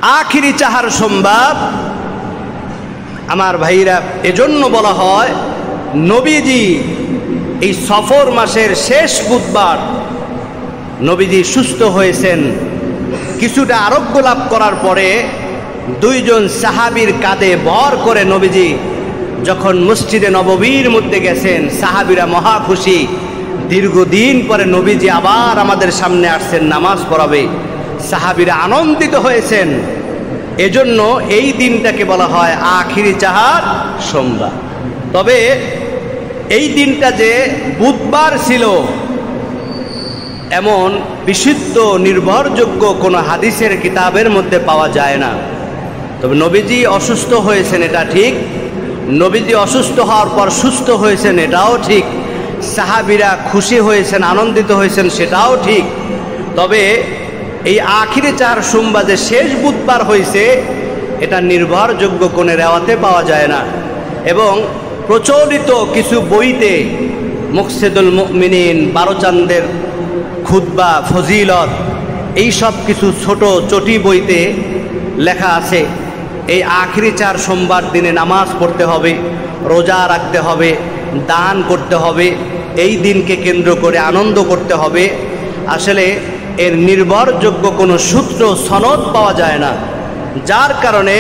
আখিরি চাহার সোমবার আমার ভাইরা এজন্য বলা হয় নবীজি এই সফর মাসের শেষ বুধবার নবীজি সুস্থ হয়েছেন। কিছুটা আরোগ্য লাভ করার পরে দুইজন সাহাবীর কাঁধে ভর করে নবীজি যখন মসজিদে নববীর মধ্যে গেছেন, সাহাবীরা মহা খুশি। দীর্ঘদিন পরে নবীজি আবার আমাদের সামনে আসছেন, নামাজ পড়াবে। সাহাবীরা আনন্দিত হয়েছেন। এজন্য এই দিনটাকে বলা হয় আখিরি চাহার সোমবার। তবে এই দিনটা যে বুধবার ছিল এমন বিশুদ্ধ নির্ভরযোগ্য কোনো হাদিসের কিতাবের মধ্যে পাওয়া যায় না। তবে নবীজি অসুস্থ হয়েছেন এটা ঠিক, নবীজি অসুস্থ হওয়ার পর সুস্থ হয়েছেন এটাও ঠিক, সাহাবীরা খুশি হয়েছেন, আনন্দিত হয়েছেন সেটাও ঠিক। তবে এই আখিরি চার সোমবার যে শেষ বুধবার হয়েছে এটা নির্ভরযোগ্য কোনো রেওয়াতে পাওয়া যায় না। এবং প্রচলিত কিছু বইতে মুকসিদুল মুমিনিন, বারোচান্দের খুতবা, ফজিলত, এই সব কিছু ছোট চটি বইতে লেখা আছে এই আখিরি চার সোমবার দিনে নামাজ পড়তে হবে, রোজা রাখতে হবে, দান করতে হবে, এই দিনকে কেন্দ্র করে আনন্দ করতে হবে। আসলে এর নির্ভরযোগ্য কোনো সূত্র সনদ পাওয়া যায় না, যার কারণে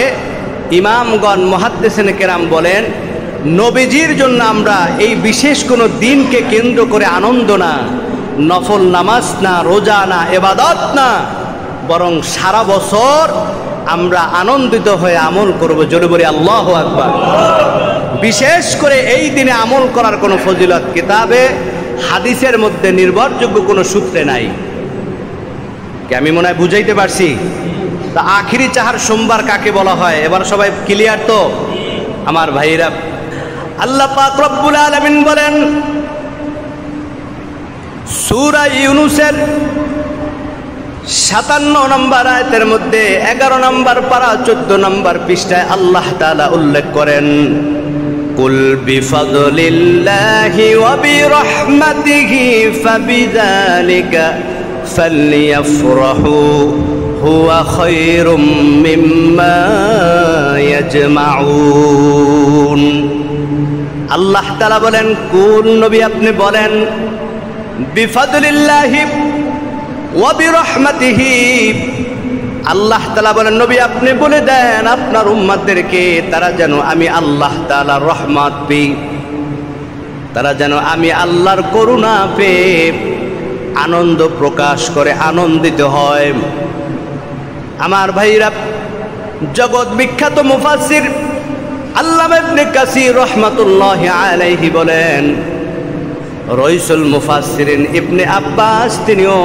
ইমামগণ মুহাদ্দিসিনে কেরাম বলেন নবীজির জন্য আমরা এই বিশেষ কোনো দিনকে কেন্দ্র করে আনন্দ না, নফল নামাজ না, রোজা না, ইবাদত না, বরং সারা বছর আমরা আনন্দিত হয়ে আমল করব। জোরে বলি আল্লাহু আকবার। বিশেষ করে এই দিনে আমল করার কোনো ফজিলত কিতাবে হাদিসের মধ্যে নির্ভরযোগ্য কোনো সূত্রে নাই। কি আমি মনে হয় বুঝাইতে পারছি? তা আখিরি চাহার সোমবার কাকে বলা হয় এবার সবাই ক্লিয়ার তো আমার ভাইরা? আল্লাহ পাক রব্বুল আলামিন বলেন সূরা ইউনূসের 57 নম্বর আয়াতের মধ্যে 11 নম্বর পারা 14 নম্বর পৃষ্ঠায় আল্লাহ তাআলা উল্লেখ করেন কুল বিফাদলিল্লাহি ওয়া বিরহমাতিহি ফাবিযালিকা ফালইফরাহু হুয়া খায়রুম মিম্মা ইয়াজমাউন। আল্লাহ তাআলা বলেন কুল নবী আপনি বলেন বিফাদলিল্লাহি ওয়া বিরহমাতিহি, আল্লাহ তাআলা বলেন নবী আপনি বলে দেন আপনার উম্মতদেরকে তারা যেন আমি আল্লাহ তাআলার রহমত পেয়ে, তারা যেন আমি আল্লাহর করুণা পেয়ে আনন্দ প্রকাশ করে আনন্দিত হয়। আমার ভাইরা, জগৎ বিখ্যাত মুফাসসির আল্লামা ইবনে কাসির রাহমাতুল্লাহি আলাইহি বলেন রাইসুল মুফাসসিরিন ইবনে আব্বাস তিনিও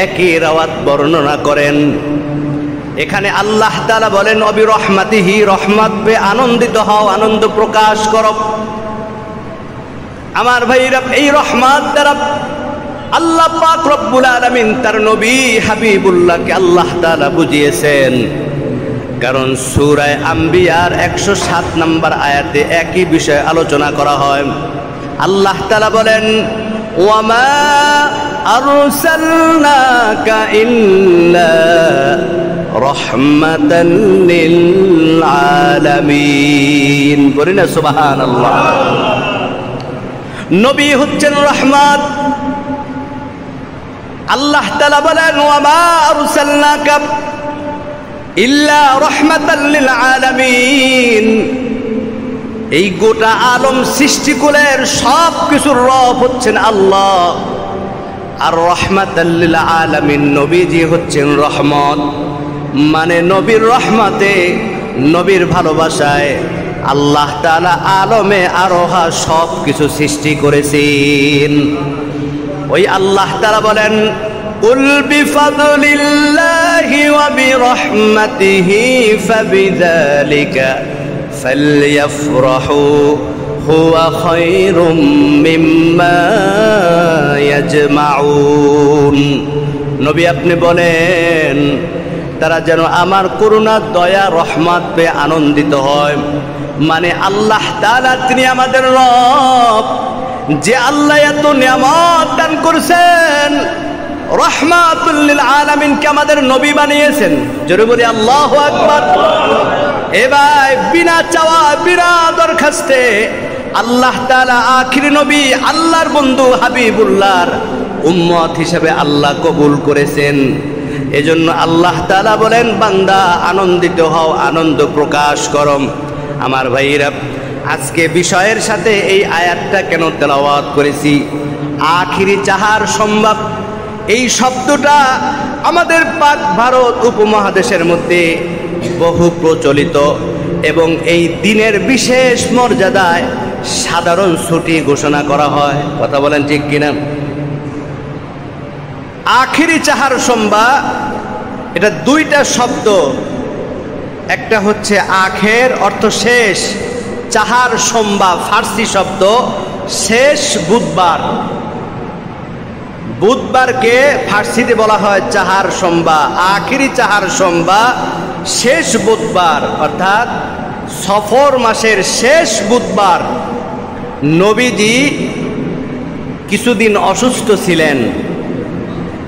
একই রাওয়াত বর্ণনা করেন। এখানে আল্লাহ তাআলা বলেন অবি রহমাতিহি, রহমত পেয়ে আনন্দিত হও, আনন্দ প্রকাশ করো। আমার ভাইরা, এই রহমত দ্বারা আল্লাহ পাক রব্বুল আলামিন তার নবী হাবিবুল্লাহকে আল্লাহ তাআলা বুঝিয়েছেন। কারণ সূরা আম্বিয়ার 107 নম্বর আয়াতে একই বিষয় আলোচনা করা হয়। আল্লাহ তাআলা বলেন ওয়ামা আরসালনাকা ইল্লা রাহমাতাল লিল আলামিন। বলি না সুবহানাল্লাহ। নবী হচ্ছেন রহমত। আল্লাহ তাআলা বলেন ওয়ামা আরসালনাকা ইল্লা রাহমাতাল লিল আলামিন। এই গোটা আলম সৃষ্টিকুলের সব কিছুর রব হচ্ছেন আল্লাহ, আর রাহমাতাল লিল আলামিন নবীজি হচ্ছেন রহমত। মানে নবীর রহমতে, নবীর ভালোবাসায় আল্লাহ তাআলা আলমে আরোহা সব কিছু সৃষ্টি করেছেন। ওই আল্লাহ তাআলা বলেন কুল বিফাদলিল্লাহি ওয়া বিরহমাতিহি ফাবিযালিকা ফালইফরাহু হুয়া খায়রুম মিম্মা ইয়াজমাউন। নবী আপনি বলেন তারা যেন আমার করুণা, দয়া, রহমত পেয়ে আনন্দিত হয়। মানে আল্লাহ তাআলা তিনি আমাদের রব, যে আল্লাহ এত নিয়ামত দান করেছেন, রাহমাতুল লিল আলামিনকে আমাদের নবী বানিয়েছেন। জোরে বলি আল্লাহু আকবার। এবার বিনা চাওয়া বিনা দরখাস্তে আল্লাহ তাআলা আখিরি নবী আল্লাহর বন্ধু হাবিবুল্লাহর উম্মত হিসেবে আল্লাহ কবুল করেছেন। এজন্য আল্লাহ তাআলা বলেন, বান্দা আনন্দিত হও, আনন্দ প্রকাশ করো। আমার ভাইরা, আজকে বিষয়ের সাথে এই আয়াতটা কেন তেলাওয়াত করেছি? আখিরি চাহার সম্ভব, এই শব্দটা আমাদের পাক ভারত উপমহাদেশের মধ্যে বহু প্রচলিত এবং এই দিনের বিশেষ মর্যাদায় সাধারণ ছুটি ঘোষণা করা হয়। কথা বলেন ঠিক কিনা? আখিরি চাহার সম্ভা, এটা দুইটা শব্দ। একটা হচ্ছে আখের অর্থ শেষ, চাহার সম্ভা ফার্সি শব্দ শেষ বুধবার। বুধবারকে ফার্সিতে বলা হয় চাহার সম্ভা। আখিরি চাহার সম্ভা শেষ বুধবার, অর্থাৎ সফর মাসের শেষ বুধবার। নবীজি কিছুদিন অসুস্থ ছিলেন।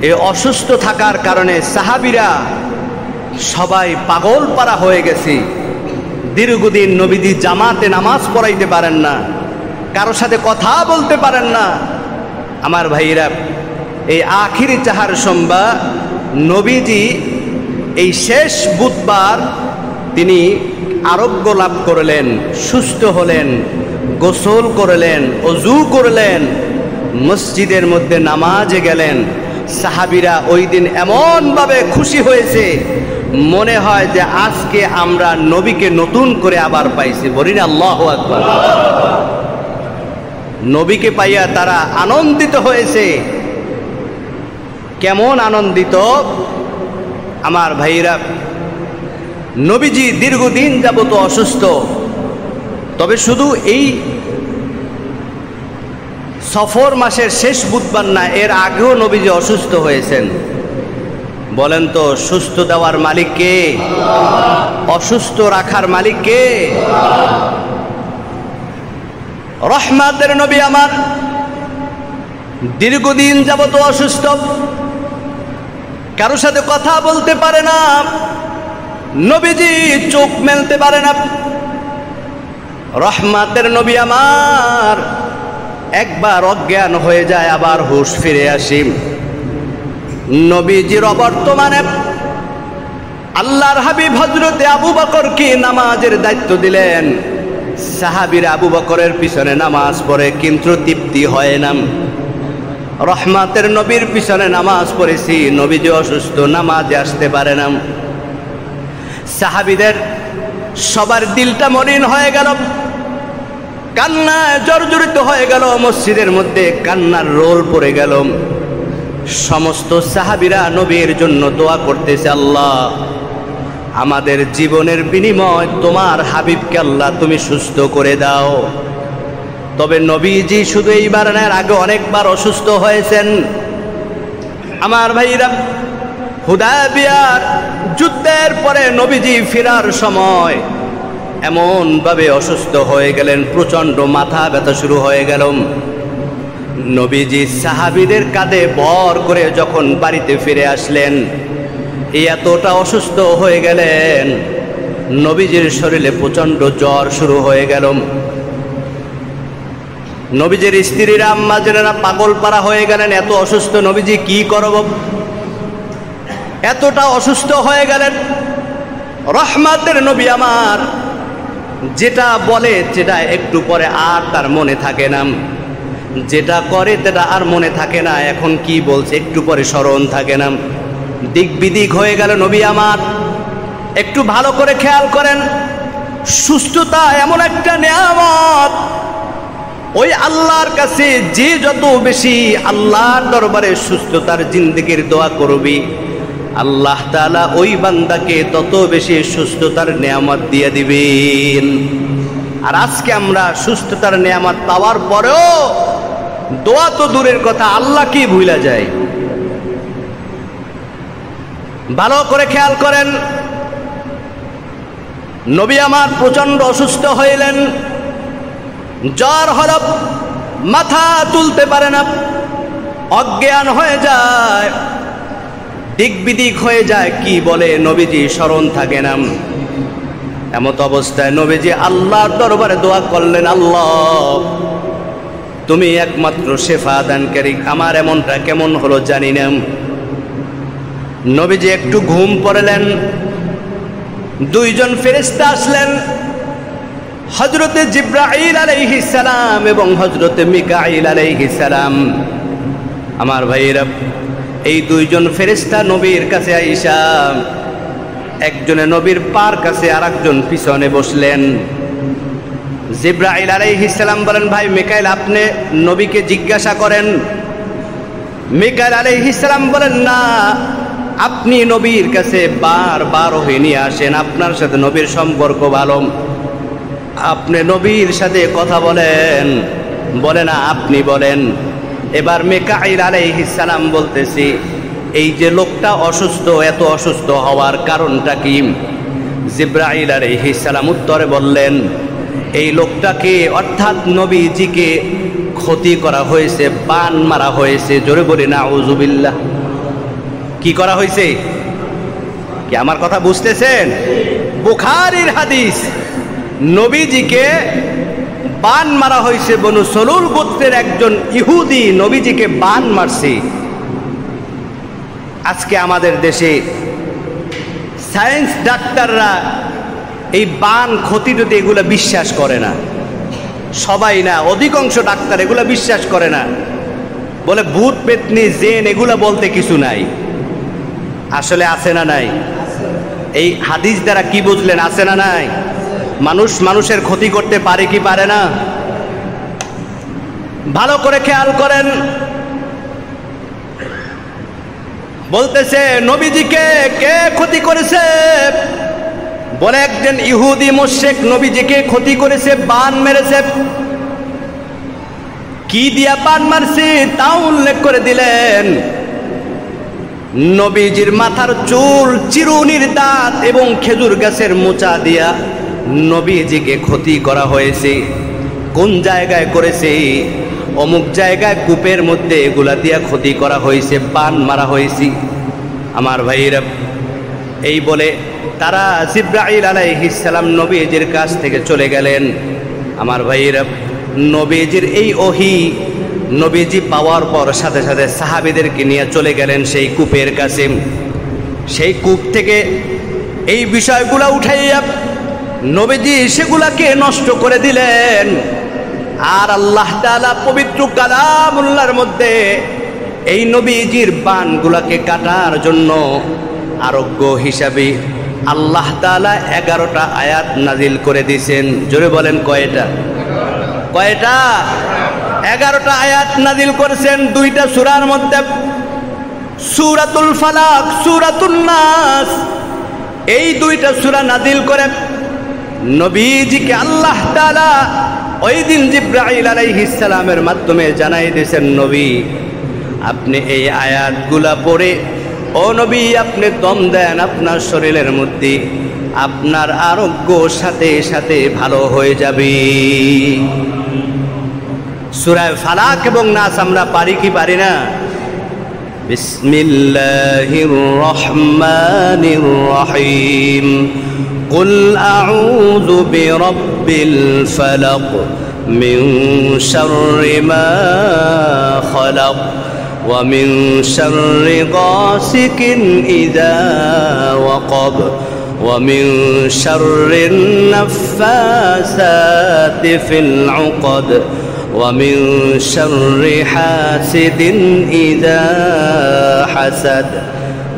এই অসুস্থ থাকার কারণে সাহাবীরা সবাই পাগল পারা হয়ে গেছে। দীর্ঘদিন নবীজি জামাতে নামাজ পড়াইতে পারেন না, কারোর সাথে কথা বলতে পারেন না। আমার ভাইরা, এই আখিরি চাহার সম্ভা নবীজি এই শেষ বুধবার তিনি আরোগ্য লাভ করলেন, সুস্থ হলেন, গোসল করলেন, ওযু করলেন, মসজিদের মধ্যে নামাজে গেলেন। সাহাবীরা ওই দিন এমনভাবে খুশি হয়েছে, মনে হয় যে আজকে আমরা নবীকে নতুন করে আবার পাইছি। বলি না আল্লাহু আকবার। নবীকে পাইয়া তারা আনন্দিত হয়েছে। কেমন আনন্দিত? আমার ভাইরা, নবীজি দীর্ঘদিন যাবত অসুস্থ। তবে শুধু এই সফর মাসের শেষ বুধবার না, এর আগেও নবীজি অসুস্থ হয়েছেন। বলেন তো, সুস্থ দেওয়ার মালিক কে? অসুস্থ রাখার মালিক কে? রহমতের নবী আমার দীর্ঘদিন যাবত অসুস্থ, কারোর সাথে কথা বলতে পারে না, নবীজি চোখ মেলতে পারে না। রহমতের নবী আমার একবার অজ্ঞান হয়ে যায়, আবার হুঁশ ফিরে আসি। নবীজির অবর্তমানে আল্লাহর হাবিব হযরতে আবু বকরকে নামাজের দায়িত্ব দিলেন। সাহাবীরা আবু বকরের পিছনে নামাজ পড়ে, কিন্তু তৃপ্তি হয় না। রহমতের নবীর পিছনে নামাজ পড়েছি, নবীজি অসুস্থ, নামাজে আসতে পারে না। সাহাবীদের সবার দিলটা মলিন হয়ে গেল, কান্নায় জর্জরিত হয়ে গেল, মসজিদের মধ্যে কান্নার রোল পড়ে গেল। সমস্ত সাহাবীরা নবীর জন্য দোয়া করতেছে, আল্লাহ আমাদের জীবনের বিনিময় তোমার হাবিবকে আল্লাহ তুমি সুস্থ করে দাও। তবে নবীজি শুধু এইবার না, আগে অনেকবার অসুস্থ হয়েছেন। আমার ভাইরা, হুদায়বিয়ার যুদ্ধের পরে নবীজি ফেরার সময় এমনভাবে অসুস্থ হয়ে গেলেন, প্রচণ্ড মাথা ব্যথা শুরু হয়ে গেল। নবীজি সাহাবীদের কাঁধে ভর করে যখন বাড়িতে ফিরে আসলেন, এতটা অসুস্থ হয়ে গেলেন, নবীজির শরীরে প্রচণ্ড জ্বর শুরু হয়ে গেল। নবীজির স্ত্রীরা আম্মাজানেরা পাগল পারা হয়ে গেলেন, এত অসুস্থ নবীজি কি করব? এতটা অসুস্থ হয়ে গেলেন। রহমতের নবী আমার যেটা বলে সেটা একটু পরে আর তার মনে থাকে না, যেটা করে সেটা আর মনে থাকে না। এখন কি বলছে একটু পরে স্মরণ থাকে না, দিক বিদিক হয়ে গেল নবী আমার। একটু ভালো করে খেয়াল করেন, সুস্থতা এমন একটা নিয়ামত, ওই আল্লাহর কাছে যে যত বেশি আল্লাহর দরবারে সুস্থতার জিন্দেগির দোয়া করবি, আল্লাহ তাআলা ওই বান্দাকে তত বেশি সুস্থতার নিয়ামত দিয়ে দিবেন। আর আজকে আমরা সুস্থতার নিয়ামত পাওয়ার পরেও দোয়া তো দূরের কথা, আল্লাহকেই ভুলে যায়। ভালো করে খেয়াল করেন, নবী আমার প্রচন্ড অসুস্থ হইলেন, জ্বর হল, মাথা তুলতে পারে না, অজ্ঞান হয়ে যায়। দিক বিদিক হয়ে যায়, কি বলে নবীজি স্মরণ থাকে না। এমত অবস্থায় নবীজি আল্লাহর দরবারে দোয়া করলেন, আল্লাহ তুমি একমাত্র শেফা দানকারী, আমার এমনটা কেমন হলো জানি না। নবীজি একটু ঘুম পড়লেন, দুইজন ফেরেশতা আসলেন, হযরতে জিবরাইল আলাইহিস সালাম এবং হযরতে মিকাঈল আলাইহিস সালাম। আমার ভাইয়েরা, এই দুইজন ফেরেশতা নবীর কাছে আইসা একজনে নবীর পার কাছে আর একজন পিছনে বসলেন। জিবরাইল আলাইহিস সালাম বলেন, ভাই মিকাঈল আপনি নবীকে জিজ্ঞাসা করেন। মিকাঈল আলাইহিস সালাম বলেন, না আপনি নবীর কাছে বারবার ওহী নিয়ে আসেন, আপনার সাথে নবীর সম্পর্ক ভালো, আপনি নবীর সাথে কথা বলেন, বলে না আপনি বলেন। এবার মিকাঈল আলাইহিস সালাম বলতেছি, এই যে লোকটা অসুস্থ, এত অসুস্থ হওয়ার কারণটা কি? জিবরাইল আলাইহিস সালাম উত্তরে বললেন, এই লোকটাকে অর্থাৎ নবীজিকে ক্ষতি করা হয়েছে, বান মারা হয়েছে। জোরে বলি নাউযুবিল্লাহ। কি করা হয়েছে? কি আমার কথা বুঝতেছেন? বুখারীর হাদিস, নবীজিকে বান মারা হয়েছে। বনু সলুল গোত্রের একজন ইহুদি নবীজিকে বান মারছে। আজকে আমাদের দেশে সায়েন্স ডাক্তাররা এই বান ক্ষতি যদি এগুলো বিশ্বাস করে না, সবাই না, অধিকাংশ ডাক্তার এগুলো বিশ্বাস করে না, বলে ভূত পেতনি জেন এগুলো বলতে কিছু নাই। আসলে আছে না নাই? এই হাদিস দ্বারা কি বুঝলেন? আছে না নাই? মানুষ মানুষের ক্ষতি করতে পারে কি পারে না? ভালো করে খেয়াল করেন। বলতেছে নবীজিকে কে ক্ষতি করেছে? বলে একজন ইহুদি মুশরিক নবীজিকে ক্ষতি করেছে, বান মেরেছে। কি দিয়া বান মারছে তাও উল্লেখ করে দিলেন। নবীজির মাথার চুল, চিরুনির দাঁত এবং খেজুর গাছের মোচা দিয়া নবীজিকে ক্ষতি করা হয়েছে। কোন জায়গায় করেছে? অমুক জায়গায় কূপের মধ্যে এগুলা দিয়া ক্ষতি করা হয়েছে, বান মারা হয়েছে। আমার ভাইরা, এই বলে তারা জিবরাইল আলাইহিস সালাম নবীজির কাছ থেকে চলে গেলেন। আমার ভাইরা, নবীজির এই ওহী নবীজি পাওয়ার পর সাথে সাথে সাহাবীদেরকে নিয়ে চলে গেলেন সেই কূপের কাছে। সেই কূপ থেকে এই বিষয়গুলা উঠাইয়া নবীজি সেগুলাকে নষ্ট করে দিলেন। আর আল্লাহ তাআলা পবিত্র কালামুল্লাহর মধ্যে এই নবীজির বানগুলাকে কাটার জন্য আরোগ্য হিসাবে আল্লাহ তাআলা 11টা আয়াত নাজিল করে দিয়েছেন। জোরে বলেন কয়টা? কয়টা? 11টা আয়াত নাজিল করেছেন দুইটা সূরার মধ্যে, সূরাতুল ফালাক, সূরাতুন নাস। এই দুইটা সূরা নাজিল করে নবীজিকে আল্লাহ তাআলা ওই দিন জিবরাইল আলাইহিস সালামের মাধ্যমে জানাই দিয়েছেন, নবী আপনি এই আয়াতগুলা পড়ে, ও নবী আপনি দম দেন, আপনার শরীরের মধ্যে আপনার আরোগ্য সাথে সাথে ভালো হয়ে যাবে। সূরা ফালাক এবং নাস আমরা পারি কি পারি না? বিসমিল্লাহির রহমানির রহিম। কুল আউযু বিরাব্বিল ফালাক মিন শাররি মা খালাক ওয়া মিন শাররি গাসিকিন ইযা ওয়াকাব ওয়া মিন শাররিন নাফাসাতি ফিল উকদ ومن شر حاسد إذا حسد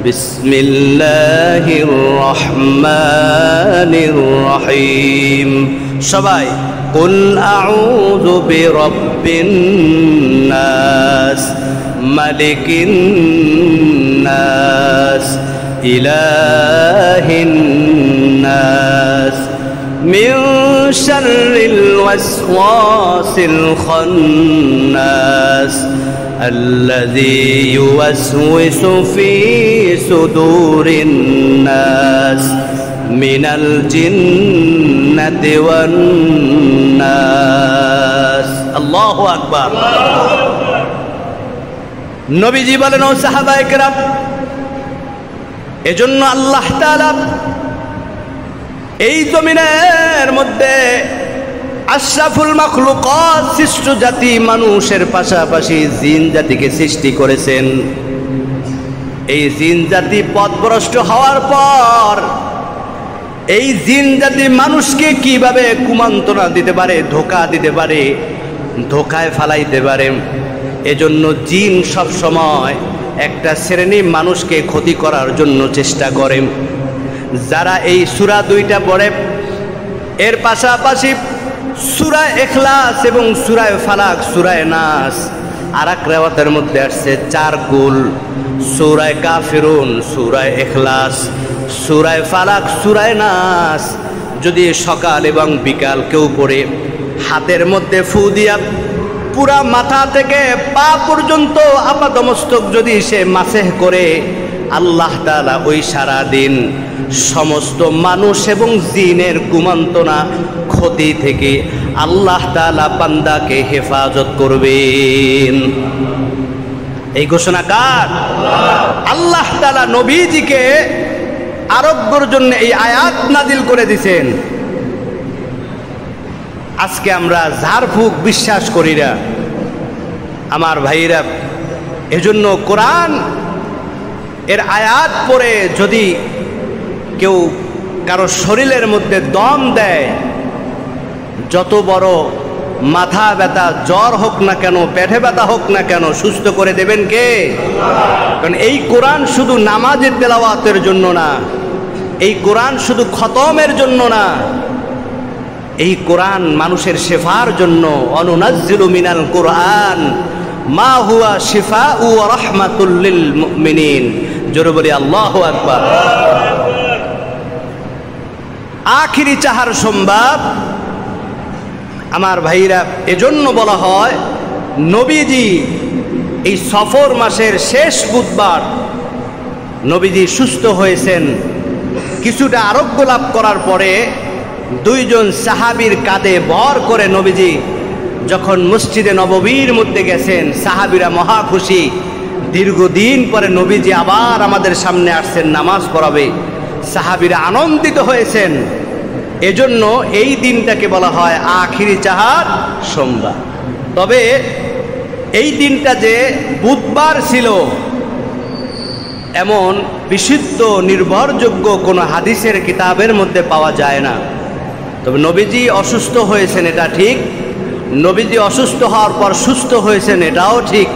بسم الله الرحمن الرحيم সবাই قل أعوذ برب الناس ملك الناس إله الناس من شر الوسواس الخناس الذي يوسوس في صدور الناس من الجنة والناس الله أكبر নবীজি বলেন, ও সাহাবায়ে কেরাম এজন্য আল্লাহ তাআলা এই জমিনের মধ্যে আশরাফুল মাখলুকাত সৃষ্ট জাতি মানুষের পাশাপাশি জিন জাতিকে সৃষ্টি করেছেন। এই জিন জাতি পথভ্রষ্ট হওয়ার পর এই জিন জাতি মানুষকে কিভাবে কুমন্ত্রণা দিতে পারে, ধোঁকা দিতে পারে, ধোঁকায় ফালাইতে পারে। এজন্য জিন সব সময় একটা শ্রেণী মানুষকে ক্ষতি করার জন্য চেষ্টা করে। যারা এই সূরা দুইটা পড়ে, এর পাশাপাশি সূরা ইখলাস এবং সূরা ফালাক, সূরা নাস, আর এক রিওয়ায়াতের মধ্যে আসছে 4 কুল, সূরা কাফিরুন, সূরা ইখলাস, সূরা ফালাক, সূরা নাস যদি সকাল এবং বিকাল কেউ পড়ে, হাতের মধ্যে ফু দিয়া পুরা মাথা থেকে পা পর্যন্ত আপাদমস্তক যদি সে মাসেহ করে, আল্লাহ তাআলা ওই সারা দিন সমস্ত মানুষ এবং জিনের কুমন্ত্রণা ক্ষতি থেকে আল্লাহ তাআলা বান্দাকে হেফাজত করবেন। এই ঘোষণা কার? আল্লাহ তাআলা নবীজিকে আরোগ্যের জন্য এই আয়াত নাজিল করে দিয়েছেন। আজকে আমরা ঝাড়ফুঁক বিশ্বাস করি না আমার ভাইরা। এজন্য কোরআন এর আয়াত পড়ে যদি কেউ কারো শরীরের মধ্যে দম দেয়, যত বড় মাথা ব্যথা, জ্বর হোক না কেন, পেটে ব্যথা হোক না কেন, সুস্থ করে দেবেন কে? কারণ এই কোরআন শুধু নামাজের তেলাওয়াতের জন্য না, এই কোরআন শুধু খতমের জন্য না, এই কোরআন মানুষের শেফার জন্য। অনুনাজ্জিলু মিনাল কোরআন মা হুয়া শিফাউ ওয়া রাহমাতুল লিল মুমিনিন। জোরে বলি আল্লাহু আকবার। আখিরি চাহার সোমবার আমার ভাইরা, এজন্য বলা হয় নবীজি এই সফর মাসের শেষ বুধবার নবীজি সুস্থ হয়েছেন। কিছুটা আরোগ্য লাভ করার পরে 2 জন সাহাবীর কাঁধে ভর করে নবীজি যখন মসজিদে নববীর মধ্যে গেছেন, সাহাবীরা মহা খুশি। দীর্ঘদিন পরে নবীজি আবার আমাদের সামনে আসছেন, নামাজ পড়াবে। সাহাবীরা আনন্দিত হয়েছেন। এজন্য এই দিনটাকে বলা হয় আখিরি চাহার সোমবার। তবে এই দিনটা যে বুধবার ছিল এমন বিশুদ্ধ নির্ভরযোগ্য কোনো হাদিসের কিতাবের মধ্যে পাওয়া যায় না। তবে নবীজি অসুস্থ হয়েছেন এটা ঠিক, নবীজি অসুস্থ হওয়ার পর সুস্থ হয়েছেন এটাও ঠিক,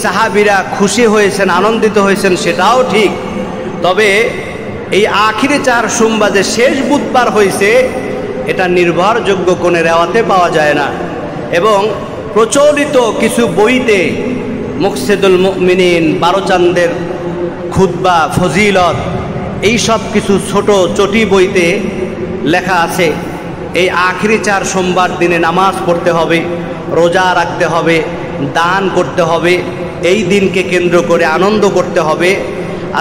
সাহাবীরা খুশি হয়েছেন, আনন্দিত হয়েছেন সেটাও ঠিক। তবে এই আখিরি চাহার সোমবার যে শেষ বুধবার হয়েছে এটা নির্ভরযোগ্য কোনো রেওয়াতে পাওয়া যায় না। এবং প্রচলিত কিছু বইতে, মুকসিদুল মুমিনিন, 12 চান্দের খুতবা, ফজিলত, এই সব কিছু ছোট চটি বইতে লেখা আছে এই আখিরি চার সোমবার দিনে নামাজ পড়তে হবে, রোজা রাখতে হবে, দান করতে হবে, এই দিনকে কেন্দ্র করে আনন্দ করতে হবে।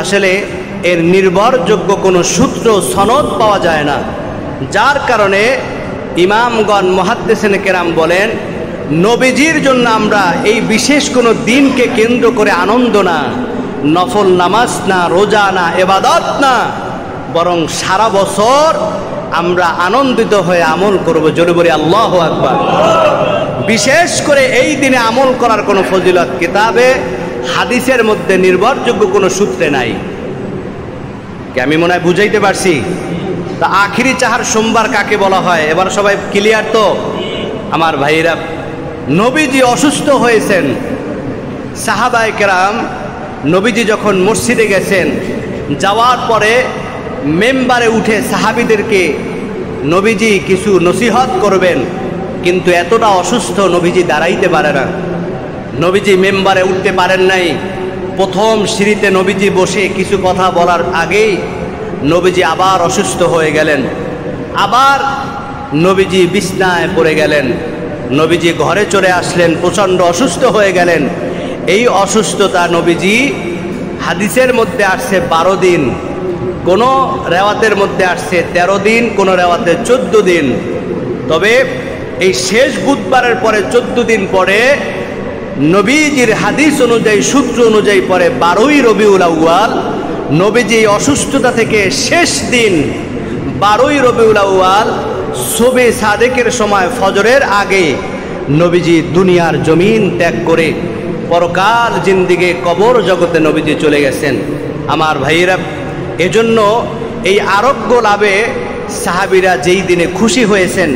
আসলে এর নির্ভরযোগ্য কোনো সূত্র সনদ পাওয়া যায় না, যার কারণে ইমামগণ মুহাদ্দিসিনে কেরাম বলেন নবীজির জন্য আমরা এই বিশেষ কোনো দিনকে কেন্দ্র করে আনন্দ না, নফল নামাজ না, রোজা না, ইবাদত না, বরং সারা বছর আমরা আনন্দিত হয়ে আমল করব। জোরে বলি আল্লাহু আকবার। বিশেষ করে এই দিনে আমল করার কোনো ফজিলত কিতাবে হাদিসের মধ্যে নির্ভরযোগ্য কোনো সূত্রে নাই। কি আমি মনে হয় বুঝাইতে পারছি? তা আখিরি চাহার সোমবার কাকে বলা হয় এবার সবাই ক্লিয়ার তো? আমার ভাইরা, নবীজি অসুস্থ হয়েছেন, সাহাবায়ে কেরাম নবীজি যখন মসজিদে গেছেন, যাওয়ার পরে মেম্বারে উঠে সাহাবীদেরকে নবীজি কিছু নসিহত করবেন, কিন্তু এতটা অসুস্থ নবীজি দাঁড়াইতে পারে না। নবীজি মেম্বারে উঠতে পারেন নাই। প্রথম সিঁড়িতে নবীজি বসে কিছু কথা বলার আগেই নবীজি আবার অসুস্থ হয়ে গেলেন, আবার নবীজি বিছনায় পড়ে গেলেন, নবীজি ঘরে চলে আসলেন, প্রচণ্ড অসুস্থ হয়ে গেলেন। এই অসুস্থতা নবীজি হাদিসের মধ্যে আসছে 12 দিন, কোনো রেওয়াতের মধ্যে আসছে 13 দিন, কোনো রেওয়াতে 14 দিন। তবে এই শেষ বুধবারের পরে 14 দিন পরে নবীজির হাদিস অনুযায়ী, সূত্র অনুযায়ী পরে 12ই রবিউল আউয়াল নবীজি অসুস্থতা থেকে শেষ দিন 12ই রবিউল আউয়াল শবে সাদেকের সময় ফজরের আগে নবীজি দুনিয়ার জমিন ত্যাগ করে পরকাল জিন্দিগে কবর জগতে নবীজি চলে গেছেন। আমার ভাইয়েরা, এজন্য এই আরোগ্য লাভে সাহাবীরা যেই দিনে খুশি হয়েছেন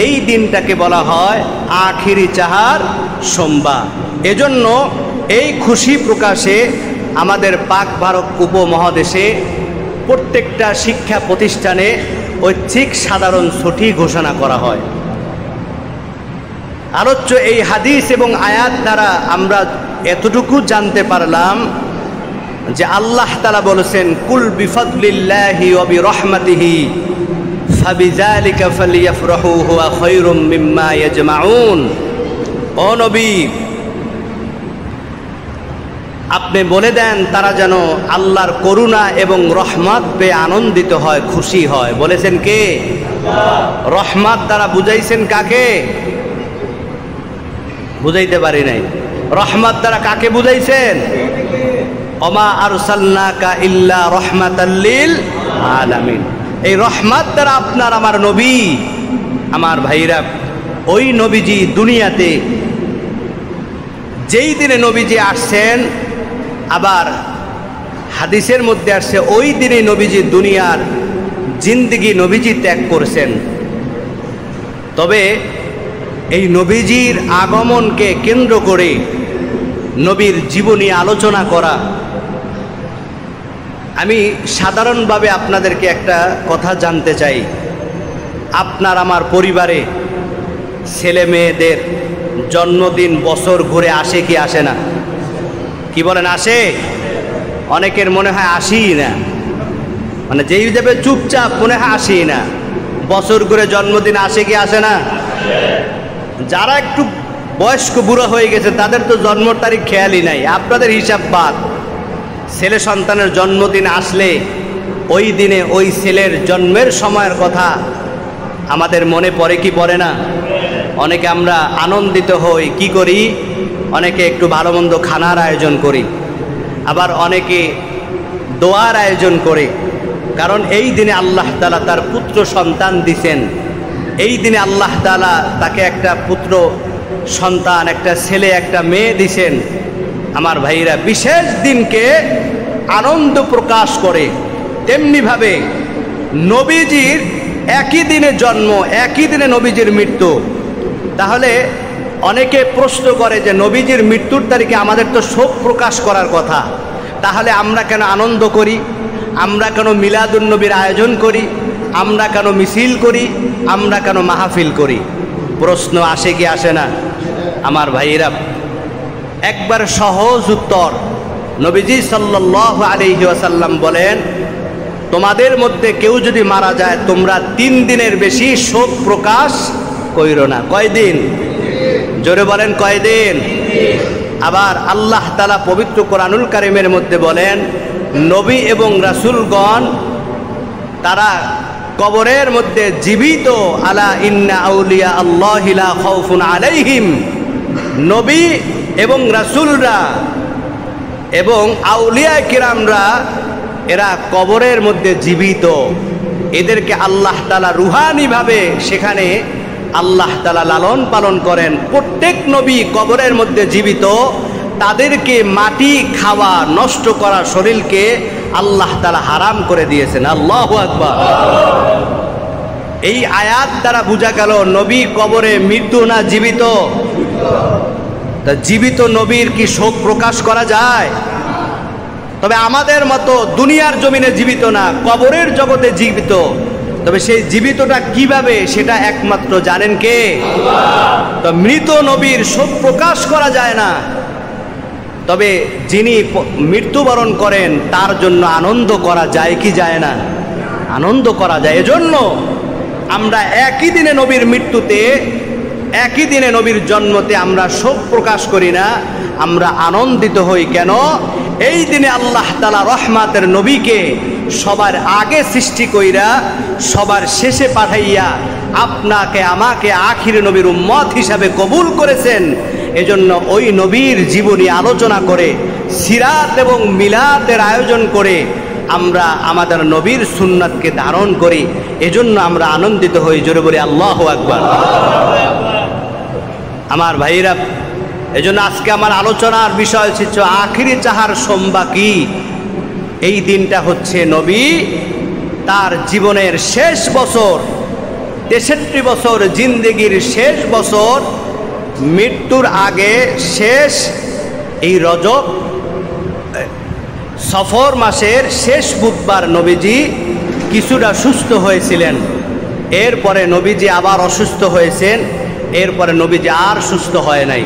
এই দিনটাকে বলা হয় আখিরি চাহার সোমবার। এজন্য এই খুশি প্রকাশে আমাদের পাক ভারত উপমহাদেশে প্রত্যেকটা শিক্ষা প্রতিষ্ঠানে ঐচ্ছিক সাধারণ ছুটি ঘোষণা করা হয়। আলোচ্য এই হাদিস এবং আয়াত দ্বারা আমরা এতটুকু জানতে পারলাম যে আল্লাহ তাআলা বলেছেন, কুল বিফাদলিল্লাহি ওয়া বিরহমাতিহি ফাবিযালিকা ফালইফরাহু হুয়া খায়রুম মিম্মা ইয়াজমাউন। ও নবী, আপনি বলে দেন তারা যেন আল্লাহর করুণা এবং রহমত পেয়ে আনন্দিত হয়, খুশি হয়। বলেছেন কে? রহমত দ্বারা বুঝাইছেন কাকে? বুঝাইতে পারি নাই। রহমত দ্বারা কাকে বুঝাইছেন? ওমা আরসালনাকা ইল্লা রাহমাতাল লিল আলামিন। এই রহমত দ্বারা আপনার আমার নবী। আমার ভাইরা, ওই নবীজি দুনিয়াতে যেই দিনে নবীজি আসছেন, আবার হাদিসের মধ্যে আসছে ওই দিনে নবীজি দুনিয়ার জিন্দেগি নবীজি ত্যাগ করছেন। তবে এই নবীজির আগমনকে কেন্দ্র করে নবীর জীবনী আলোচনা করা, আমি সাধারণভাবে আপনাদেরকে একটা কথা জানতে চাই। আপনার আমার পরিবারে ছেলে মেয়েদের জন্মদিন বছর ঘুরে আসে কি আসে না? কি বলেন, আসে? অনেকের মনে হয় আসেই না, মানে যেই যাবে চুপচাপ মনে হয় আসেই না। বছর ঘুরে জন্মদিন আসে কি আসে না? যারা একটু বয়স্ক বুড়ো হয়ে গেছে তাদের তো জন্ম তারিখ খেয়ালই নাই, আপনাদের হিসাব বাদ। ছেলে সন্তানের জন্মদিন আসলে ওই দিনে ওই ছেলের জন্মের সময়ের কথা আমাদের মনে পড়ে কি পড়ে না? অনেকে আমরা আনন্দিত হই, কি করি? অনেকে একটু ভালো মন্দ খানার আয়োজন করি, আবার অনেকে দোয়ার আয়োজন করে। কারণ এই দিনে আল্লাহ তাআলা তার পুত্র সন্তান দিছেন। এই দিনে আল্লাহ তাআলা তাকে একটা পুত্র সন্তান, একটা ছেলে একটা মেয়ে দিছেন। আমার ভাইরা, বিশেষ দিনকে আনন্দ প্রকাশ করে। তেমনিভাবে নবীজির একই দিনে জন্ম, একই দিনে নবীজির মৃত্যু। তাহলে অনেকে প্রশ্ন করে যে নবীজির মৃত্যুর তারিখে আমাদের তো শোক প্রকাশ করার কথা, তাহলে আমরা কেন আনন্দ করি? আমরা কেন মিলাদুন নবীর আয়োজন করি? আমরা কেন মিছিল করি? আমরা কেন মাহফিল করি? প্রশ্ন আসে কি আসে না? আমার ভাইয়েরা, একবার সহজ উত্তর। নবীজি সাল্লাল্লাহু আলাইহি ওয়াসাল্লাম বলেন, তোমাদের মধ্যে কেউ যদি মারা যায় তোমরা 3 দিনের বেশি শোক প্রকাশ কইরো না। কয়দিন? জোরে বলেন, কয়দিন? আবার আল্লাহ তাআলা পবিত্র কোরআনুল কারীমের মধ্যে বলেন, নবী এবং রাসূলগণ তারা কবরের মধ্যে জীবিত। আলা ইন্না আউলিয়া আল্লাহি লা খাউফুন আলাইহিম। নবী এবং রাসূলরা এবং আউলিয়া কিরামরা এরা কবরের মধ্যে জীবিত। এদেরকে আল্লাহ তাআলা রুহানিভাবে সেখানে আল্লাহ তাআলা লালন পালন করেন। প্রত্যেক নবী কবরের মধ্যে জীবিত। তাদেরকে মাটি খাওয়া, নষ্ট করা শরীরকে আল্লাহ তাআলা হারাম করে দিয়েছেন। আল্লাহু আকবার। এই আয়াত দ্বারা বোঝা গেল নবী কবরে মৃত্যু না জীবিত? তা জীবিত নবীর কি শোক প্রকাশ করা যায়? তবে আমাদের মতো দুনিয়ার জমিনে জীবিত না, কবরের জগতে জীবিত। তবে সেই জীবিতটা কিভাবে সেটা একমাত্র জানেন কে? তো মৃত নবীর শোক প্রকাশ করা যায় না, তবে যিনি মৃত্যুবরণ করেন তার জন্য আনন্দ করা যায় কি যায় না? আনন্দ করা যায়। এজন্য আমরা একই দিনে নবীর মৃত্যুতে, একই দিনে নবীর জন্মতে আমরা শোক প্রকাশ করি না, আমরা আনন্দিত হই। কেন? এই দিনে আল্লাহ তাআলা রহমাতের নবীকে সবার আগে সৃষ্টি কইরা সবার শেষে পাঠাইয়া আপনাকে আমাকে আখির নবীর উম্মত হিসাবে কবুল করেছেন। এজন্য ওই নবীর জীবনী আলোচনা করে সিরাত এবং মিলাদের আয়োজন করে আমরা আমাদের নবীর সুন্নাতকে ধারণ করি, এজন্য আমরা আনন্দিত হই। জোরে বলি আল্লাহু আকবার। আমার ভাইরা, এজন্য আজকে আমার আলোচনার বিষয় হচ্ছে আখিরি চাহার সোমবা কি। এই দিনটা হচ্ছে নবী তার জীবনের শেষ বছর, 63 বছর জিন্দেগির শেষ বছর, মৃত্যুর আগে শেষ এই রজব সফর মাসের শেষ বুধবার নবীজি কিছুটা সুস্থ হয়েছিলেন। এরপরে নবীজি আবার অসুস্থ হয়েছেন, এরপরে নবীজি আর সুস্থ হয় নাই।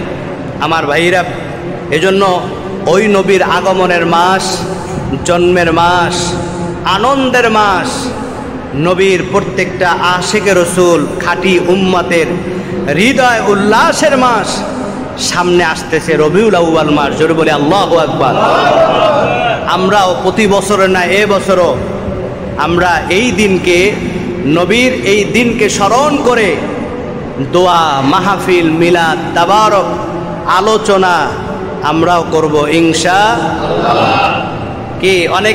আমার ভাইরা, এজন্য ওই নবীর আগমনের মাস, জন্মের মাস, আনন্দের মাস, নবীর প্রত্যেকটা আশিকে রসুল খাঁটি উম্মতের হৃদয় উল্লাসের মাস। সামনে আসতেছে রবিউল আউয়াল মাস। জোরে বলে আল্লাহু আকবার। আমরাও প্রতি বছরে না, এবছরও আমরা এই দিনকে, নবীর এই দিনকে স্মরণ করে দোয়া, মাহফিল, মিলাদ, তাবারক, আলোচনা আমরাও করব ইনশাআল্লাহ। কি অনেক